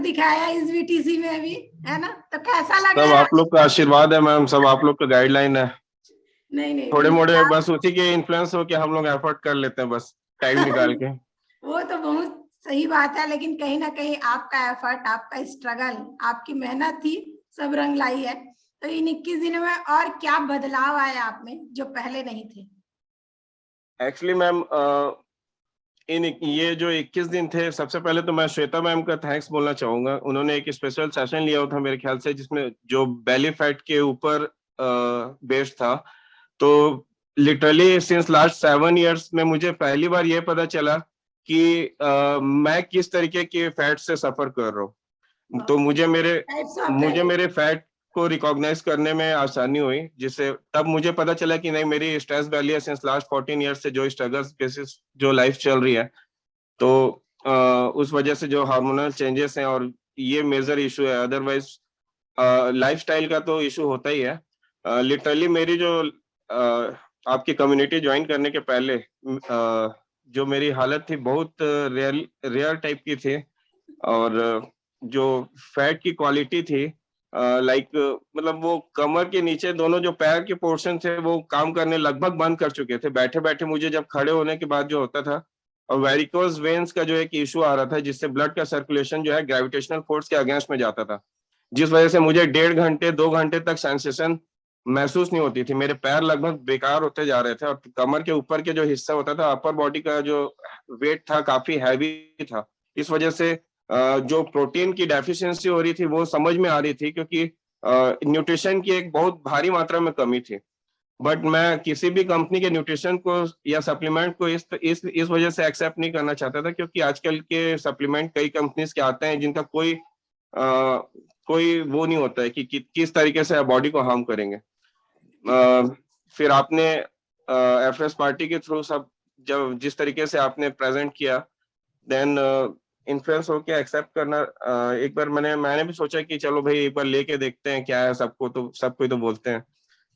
दिखाया इस बीटीसी में भी, है ना? तो कैसा लगा? सब आप लोग का आशीर्वाद है मैम, सब आप लोग का गाइडलाइन है। नहीं थोड़े बिल्कुल मोड़े आप। बस उसी के इन्फ्लुएंस हो के हम लोग एफर्ट कर लेते हैं, बस टाइम निकाल के। वो तो बहुत सही बात है, लेकिन कहीं ना कहीं आपका एफर्ट, आपका स्ट्रगल, आपकी मेहनत ही सब रंग लाई है। तो इन 21 दिनों में और क्या बदलाव आए आप में जो पहले नहीं थे? एक्चुअली मैम ये जो 21 दिन थे, सबसे पहले तो मैं श्वेता मैम का थैंक्स बोलना चाहूंगा। उन्होंने एक स्पेशल सेशन लिया हुआ था मेरे ख्याल से, जिसमें जो बेली फैट के ऊपर बेस्ड था। तो लिटरली सिंस लास्ट 7 इयर्स में मुझे पहली बार ये पता चला कि मैं किस तरीके के फैट से सफर कर रहा हूँ। तो मुझे मेरे फैट को रिकॉग्नाइज करने में आसानी हुई, जिससे तब मुझे पता चला कि नहीं, मेरी स्ट्रेस वैली है सिंस लास्ट 14 इयर्स से, जो स्ट्रगल्स बेसिस जो लाइफ चल रही है। तो उस वजह से जो हार्मोनल चेंजेस हैं, और ये मेजर इशू है। अदरवाइज लाइफस्टाइल का तो इशू होता ही है। लिटरली मेरी जो आपकी कम्युनिटी ज्वाइन करने के पहले जो मेरी हालत थी, बहुत रेयर टाइप की थी। और जो फैट की क्वालिटी थी, लाइक मतलब वो कमर के नीचे दोनों जो पैर के पोर्शन थे वो काम करने लगभग बंद कर चुके थे। बैठे बैठे मुझे जब खड़े होने के बाद जो होता था, और वेरिकोज वेन्स का जो एक इशू आ रहा था, जिससे ब्लड का सर्कुलेशन जो है ग्रेविटेशनल फोर्स के अगेंस्ट में जाता था, जिस वजह से मुझे 1.5 घंटे 2 घंटे तक सेंसेशन महसूस नहीं होती थी। मेरे पैर लगभग बेकार होते जा रहे थे, और कमर के ऊपर के जो हिस्सा होता था, अपर बॉडी का जो वेट था, काफी हैवी था। इस वजह से जो प्रोटीन की डेफिशिएंसी हो रही थी वो समझ में आ रही थी, क्योंकि न्यूट्रिशन की एक बहुत भारी मात्रा में कमी थी। बट मैं किसी भी कंपनी के न्यूट्रिशन को या सप्लीमेंट को इस वजह से एक्सेप्ट नहीं करना चाहता था, क्योंकि आजकल के सप्लीमेंट कई कंपनीज के आते हैं जिनका कोई वो नहीं होता है कि किस तरीके से बॉडी को हार्म करेंगे। फिर आपने एफएस पार्टी के थ्रू सब जब जिस तरीके से आपने प्रेजेंट किया, देन इन्फ्लुएंस होके एक्सेप्ट करना। एक बार मैंने भी सोचा कि चलो भाई एक बार लेके देखते हैं क्या है, सबको तो बोलते हैं।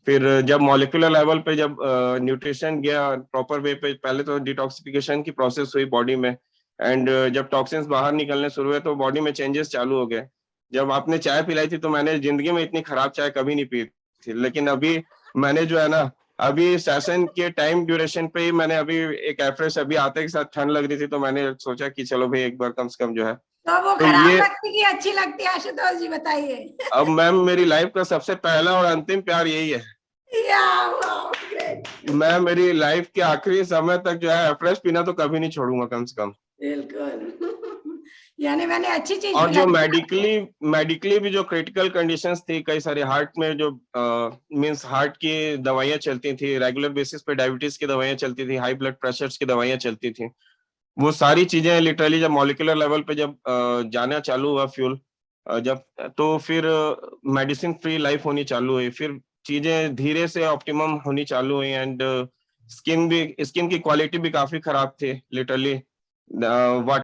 फिर जब मॉलिक्यूलर लेवल पे जब न्यूट्रिशन गया प्रॉपर वे पे, पहले तो डिटॉक्सिफिकेशन की प्रोसेस हुई बॉडी में, एंड जब टॉक्सिन्स बाहर निकलने शुरू हुए तो बॉडी में चेंजेस चालू हो गए। जब आपने चाय पिलाई थी तो मैंने जिंदगी में इतनी खराब चाय कभी नहीं पी थी, लेकिन अभी मैंने जो है ना, अभी सेशन के टाइम ड्यूरेशन पे ही मैंने अभी एक एफ्रेश, अभी आते के साथ ठंड लग रही थी तो मैंने सोचा कि चलो भाई एक बार कम से कम जो है। तो वो तो खराब ये लगती कि अच्छी लगती है आशुतोष जी, बताइए? अब मैम मेरी लाइफ का सबसे पहला और अंतिम प्यार यही है। मेरी लाइफ के आखिरी समय तक जो है एफ्रेश पीना तो कभी नहीं छोड़ूंगा, कम से कम। बिल्कुल। यानी मैंने अच्छी चीज और जो पिलाई। मेडिकली भी जो क्रिटिकल कंडीशंस थी, कई सारे हार्ट में जो मींस हार्ट की दवाइयां चलती थी रेगुलर बेसिस पे, डायबिटीज की दवाइयां चलती थी, हाई ब्लड प्रेशर्स की दवाइयां चलती थी, वो सारी चीजें लिटरली जब मॉलिक्यूलर लेवल पे जब जाना चालू हुआ फ्यूल, जब तो फिर मेडिसिन फ्री लाइफ होनी चालू हुई। फिर चीजें धीरे से ऑप्टिमम होनी चालू हुई, एंड स्किन की क्वालिटी भी काफी खराब थी लिटरली।